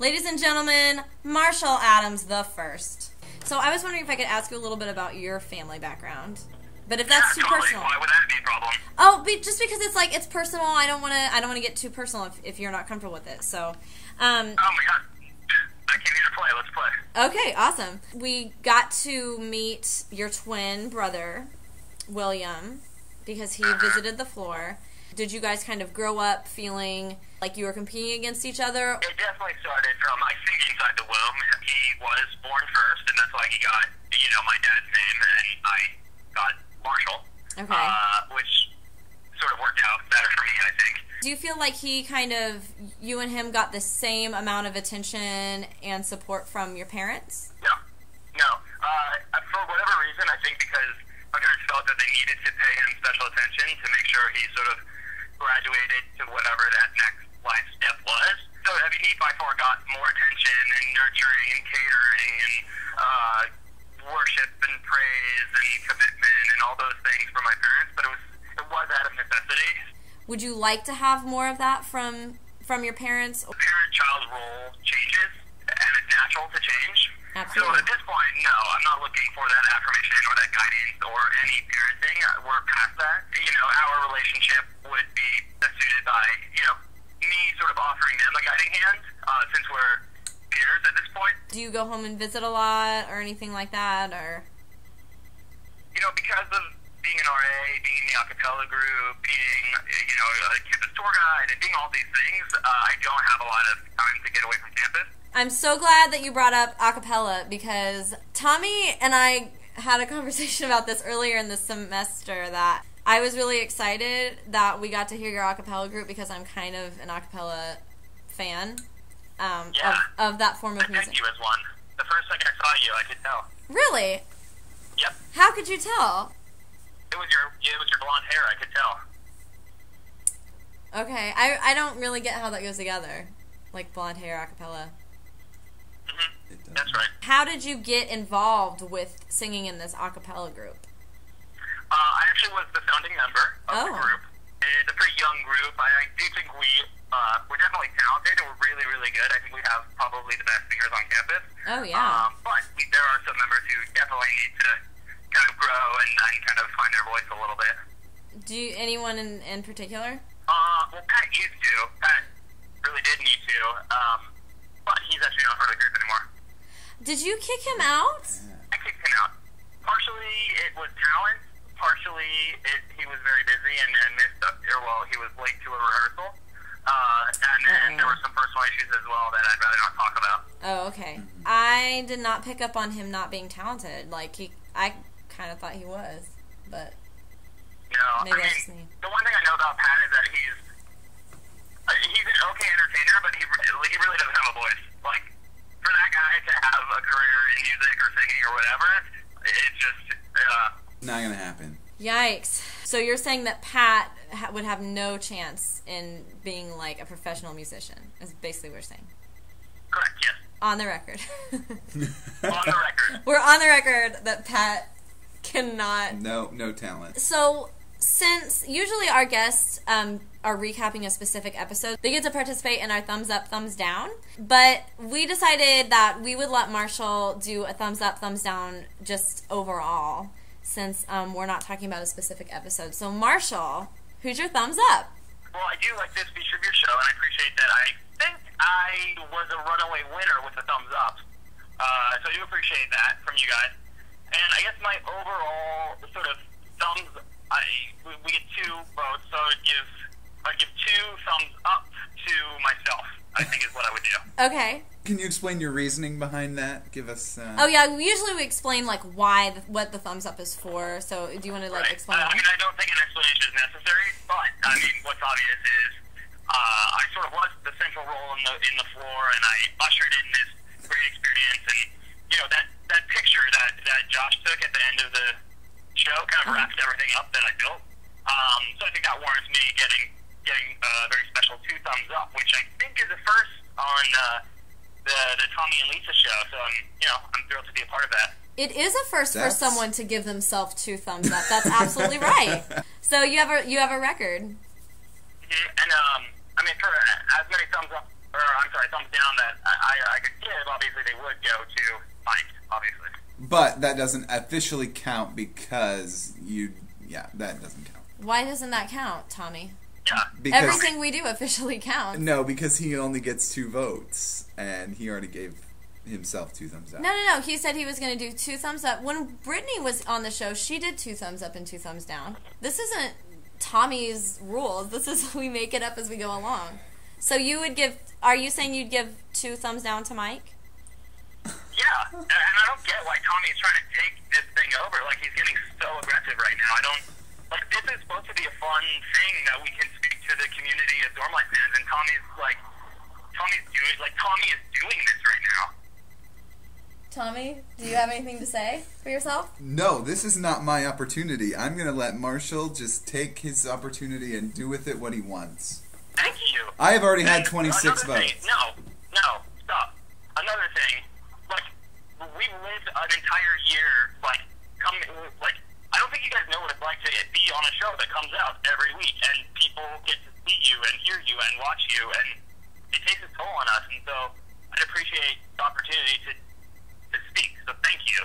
Ladies and gentlemen, Marshall Adams the First. So I was wondering if I could ask you a little bit about your family background. But if that's too personal. Why would that be a problem? Oh, just because it's personal. I don't want to get too personal if you're not comfortable with it. So. Oh my God. I came here to play. Let's play. Okay, awesome. We got to meet your twin brother, William, because he visited the floor. Did you guys kind of grow up feeling like you were competing against each other? It definitely started from, I think, inside the womb. He was born first, and that's why he got, my dad's name, and I got Marshall. Okay. Which sort of worked out better for me, I think. Do you feel like you and him got the same amount of attention and support from your parents? No. For whatever reason, I think because my parents felt that they needed to pay him special attention to make sure he sort of graduated to whatever that next life step was. So, he by far got more attention and nurturing and catering and worship and praise and commitment and all those things from my parents, but it was out of necessity. Would you like to have more of that from your parents? The parent-child role changes, and it's natural to change. Absolutely. So at this point, no, I'm not looking for that affirmation or that guidance or any parenting. We're past that. Our relationship would be best suited by, me sort of offering them a guiding hand, since we're peers at this point. Do you go home and visit a lot or anything like that, or? Because of being an RA, being in the a cappella group, being, a campus tour guide, and being all these things, I don't have a lot of time to get away from campus. I'm so glad that you brought up a cappella, because Tommy and I had a conversation about this earlier in the semester, that I was really excited that we got to hear your a cappella group, because I'm kind of an a cappella fan of that form of music. I you as one. The first second I saw you, I could tell. Really? Yep. How could you tell? It was your blonde hair, I could tell. Okay, I don't really get how that goes together, like blonde hair, a cappella. Mm-hmm. That's right. How did you get involved with singing in this a cappella group? I actually was the founding member of the group. It's a pretty young group. I do think we're definitely talented, and we're really, really good. I think we have probably the best singers on campus. Oh, yeah. But there are some members who definitely need to kind of grow and kind of find their voice a little bit. Anyone in particular? Well, Pat used to. Pat really did need to. But he's actually not part of the group anymore. Did you kick him out? I kicked him out. Partially, it was talent. Partially, he was very busy and missed he was late to a rehearsal. And then there were some personal issues as well that I'd rather not talk about. Oh, okay. I did not pick up on him not being talented. I kind of thought he was, but no. Maybe that's me. The one thing I know about Pat is that he's an okay entertainer, but he really doesn't have a voice. Like, for that guy to have a career in music or singing or whatever, it's just not gonna happen. Yikes. So you're saying that Pat would have no chance in being like a professional musician, is basically what you're saying. Correct, yes. On the record. On the record. We're on the record that Pat cannot. No talent. So, since usually our guests are recapping a specific episode, they get to participate in our thumbs up, thumbs down. But we decided that we would let Marshall do a thumbs up, thumbs down just overall, since we're not talking about a specific episode. So, Marshall, who's your thumbs up? Well, I do like this feature of your show, and I appreciate that. I think I was a runaway winner with the thumbs up. So I do appreciate that from you guys. And I guess my overall sort of thumbs, we get 2 votes, so I'd give 2 thumbs up to myself, I think is what I would do. Okay. Can you explain your reasoning behind that? Give us... Oh, yeah, usually we explain, like, what the thumbs up is for, so do you want to, like, explain that? I don't think an explanation is necessary, but, what's obvious is I sort of was the central role in the floor, and I ushered in this great experience, and, that picture that Josh took at the end of the show kind of wrapped everything up that I built. So I think that warrants me getting a very special 2 thumbs up, which I think is a first on the TomNLis show. So I'm thrilled to be a part of that. It is a first for someone to give themselves 2 thumbs up. That's absolutely right. So you have a record. Mm-hmm. And for as many thumbs up or I'm sorry, thumbs down that I could give, obviously they would go to Mike, obviously. But that doesn't officially count because that doesn't count. Why doesn't that count, Tommy? Yeah. Because, everything we do officially counts. No, because he only gets 2 votes, and he already gave himself 2 thumbs up. No. He said he was going to do 2 thumbs up. When Brittany was on the show, she did 2 thumbs up and 2 thumbs down. This isn't Tommy's rules. This is we make it up as we go along. So you would give? Are you saying you'd give 2 thumbs down to Mike? Yeah, and I don't get why Tommy's trying to take this thing over. Like, he's getting so aggressive right now. I don't, like, this is supposed to be a fun thing that we can speak to the community of TomNLis fans, and Tommy is doing this right now. Tommy, do you have anything to say for yourself? No, this is not my opportunity. I'm going to let Marshall just take his opportunity and do with it what he wants. Thank you. I have already had 26 votes. No, stop. Another thing, like, we've lived an entire year, like, I don't think you guys know what it's like to be on a show that comes out every week, and people get to see you and hear you and watch you, and it takes a toll on us, and so I'd appreciate the opportunity to speak, so thank you.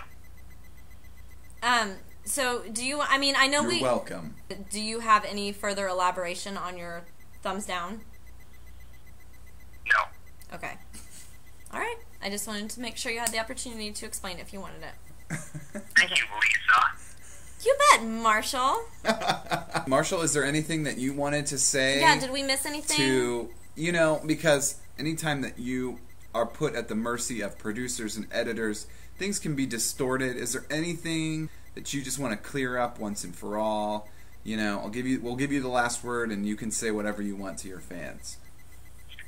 So do you, I mean, I know You're welcome. Do you have any further elaboration on your thumbs down? No. Okay. All right. I just wanted to make sure you had the opportunity to explain if you wanted it. Thank you, Lisa. You bet, Marshall. Marshall, is there anything that you wanted to say? Yeah, did we miss anything? Because anytime that you are put at the mercy of producers and editors, things can be distorted. Is there anything that you just want to clear up once and for all? We'll give you the last word, and you can say whatever you want to your fans.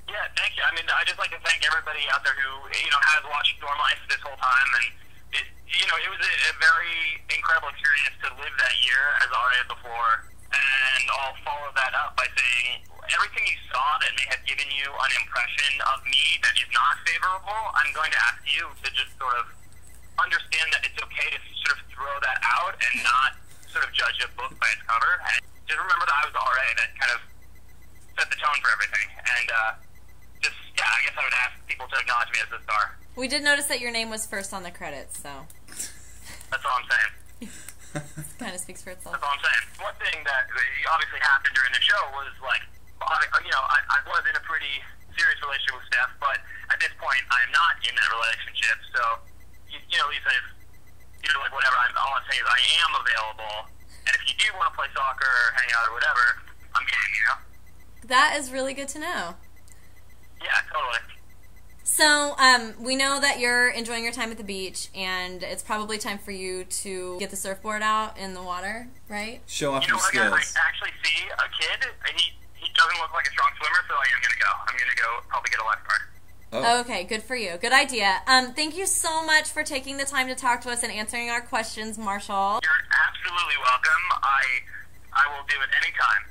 Yeah, thank you. I mean, I just like to thank everybody out there who, has watched TomNLis this whole time, and it was a very incredible experience to live that year as RA before, and I'll follow that up by saying everything you saw that may have given you an impression of me that is not favorable, I'm going to ask you to just sort of understand that it's okay to sort of throw that out and not sort of judge a book by its cover, and just remember that I was the RA that kind of set the tone for everything, and I guess I would ask people to acknowledge me as the star. We did notice that your name was first on the credits, so. That's all I'm saying. Kind of speaks for itself. That's all I'm saying. One thing that obviously happened during the show was, like, I was in a pretty serious relationship with Steph, but at this point, I am not in that relationship, so, Lisa, like, whatever, all I'm saying is I am available, and if you do want to play soccer or hang out or whatever, I'm game, That is really good to know. Yeah, totally. So, we know that you're enjoying your time at the beach, and it's probably time for you to get the surfboard out in the water, right? Show off your skills. I actually see a kid, and he doesn't look like a strong swimmer, so I am going to go. I'm going to go probably get a lifeguard. Oh. Okay, good for you. Good idea. Thank you so much for taking the time to talk to us and answering our questions, Marshall. You're absolutely welcome. I will do it anytime.